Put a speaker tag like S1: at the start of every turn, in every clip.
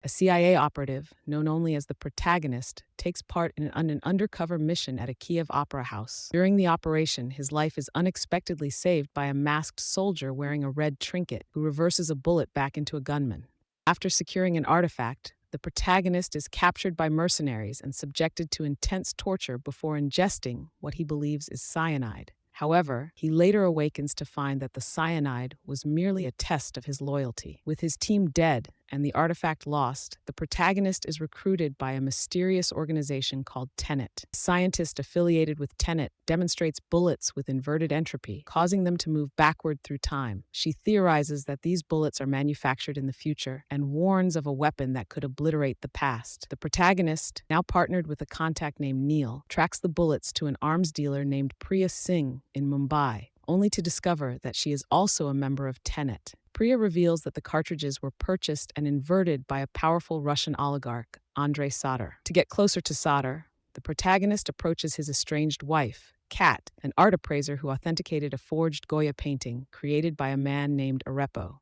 S1: A CIA operative, known only as the Protagonist, takes part in an undercover mission at a Kiev opera house. During the operation, his life is unexpectedly saved by a masked soldier wearing a red trinket who reverses a bullet back into a gunman. After securing an artifact, the protagonist is captured by mercenaries and subjected to intense torture before ingesting what he believes is cyanide. However, he later awakens to find that the cyanide was merely a test of his loyalty. With his team dead and the artifact lost, the protagonist is recruited by a mysterious organization called Tenet. A scientist affiliated with Tenet demonstrates bullets with inverted entropy, causing them to move backward through time. She theorizes that these bullets are manufactured in the future and warns of a weapon that could obliterate the past. The protagonist, now partnered with a contact named Neil, tracks the bullets to an arms dealer named Priya Singh in Mumbai, only to discover that she is also a member of Tenet. Priya reveals that the cartridges were purchased and inverted by a powerful Russian oligarch, Andrei Sator. To get closer to Sator, the protagonist approaches his estranged wife, Kat, an art appraiser who authenticated a forged Goya painting created by a man named Arepo.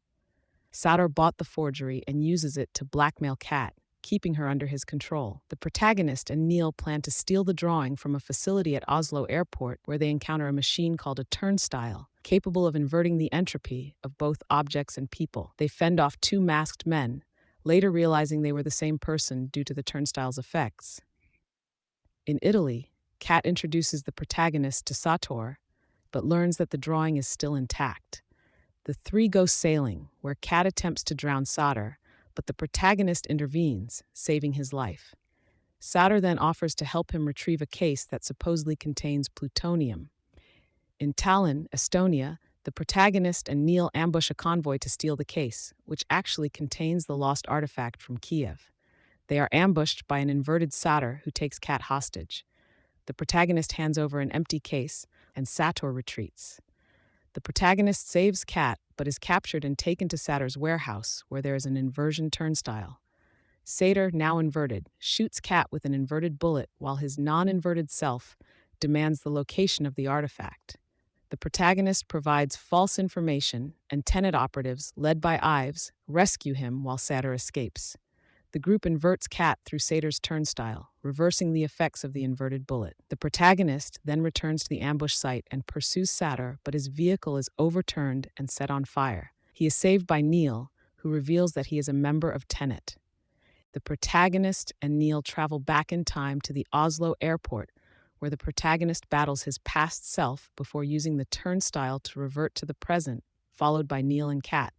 S1: Sator bought the forgery and uses it to blackmail Kat, keeping her under his control. The protagonist and Neil plan to steal the drawing from a facility at Oslo Airport where they encounter a machine called a turnstile, capable of inverting the entropy of both objects and people. They fend off two masked men, later realizing they were the same person due to the turnstile's effects. In Italy, Kat introduces the protagonist to Sator, but learns that the drawing is still intact. The three go sailing, where Kat attempts to drown Sator, but the protagonist intervenes, saving his life. Sator then offers to help him retrieve a case that supposedly contains plutonium. In Tallinn, Estonia, the protagonist and Neil ambush a convoy to steal the case, which actually contains the lost artifact from Kiev. They are ambushed by an inverted Sator who takes Kat hostage. The protagonist hands over an empty case, and Sator retreats. The protagonist saves Kat, but is captured and taken to Sator's warehouse, where there is an inversion turnstile. Sator, now inverted, shoots Kat with an inverted bullet while his non-inverted self demands the location of the artifact. The protagonist provides false information, and Tenet operatives, led by Ives, rescue him while Sator escapes. The group inverts Kat through Sator's turnstile, reversing the effects of the inverted bullet. The protagonist then returns to the ambush site and pursues Sator, but his vehicle is overturned and set on fire. He is saved by Neil, who reveals that he is a member of Tenet. The protagonist and Neil travel back in time to the Oslo airport, where the protagonist battles his past self before using the turnstile to revert to the present, followed by Neil and Kat.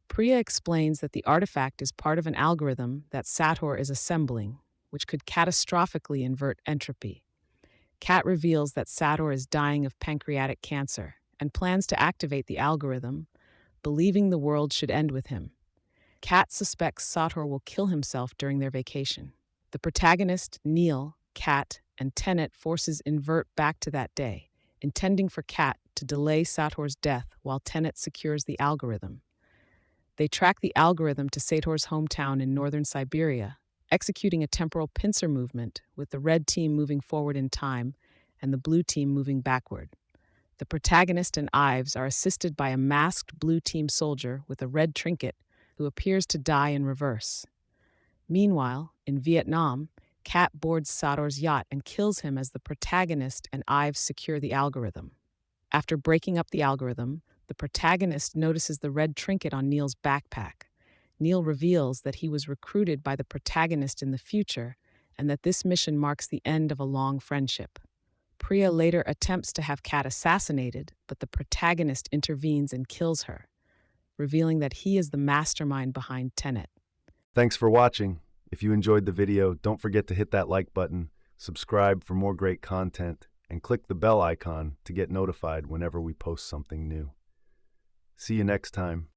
S1: Priya explains that the artifact is part of an algorithm that Sator is assembling, which could catastrophically invert entropy. Kat reveals that Sator is dying of pancreatic cancer and plans to activate the algorithm, believing the world should end with him. Kat suspects Sator will kill himself during their vacation. The protagonist, Neil, Kat, and Tenet forces invert back to that day, intending for Kat to delay Sator's death while Tenet secures the algorithm. They track the algorithm to Sator's hometown in northern Siberia, executing a temporal pincer movement with the red team moving forward in time and the blue team moving backward. The protagonist and Ives are assisted by a masked blue team soldier with a red trinket who appears to die in reverse. Meanwhile, in Vietnam, Kat boards Sator's yacht and kills him as the protagonist and Ives secure the algorithm. After breaking up the algorithm, the protagonist notices the red trinket on Neil's backpack. Neil reveals that he was recruited by the protagonist in the future and that this mission marks the end of a long friendship. Priya later attempts to have Kat assassinated, but the protagonist intervenes and kills her, revealing that he is the mastermind behind Tenet.
S2: Thanks for watching. If you enjoyed the video, don't forget to hit that like button, subscribe for more great content, and click the bell icon to get notified whenever we post something new. See you next time.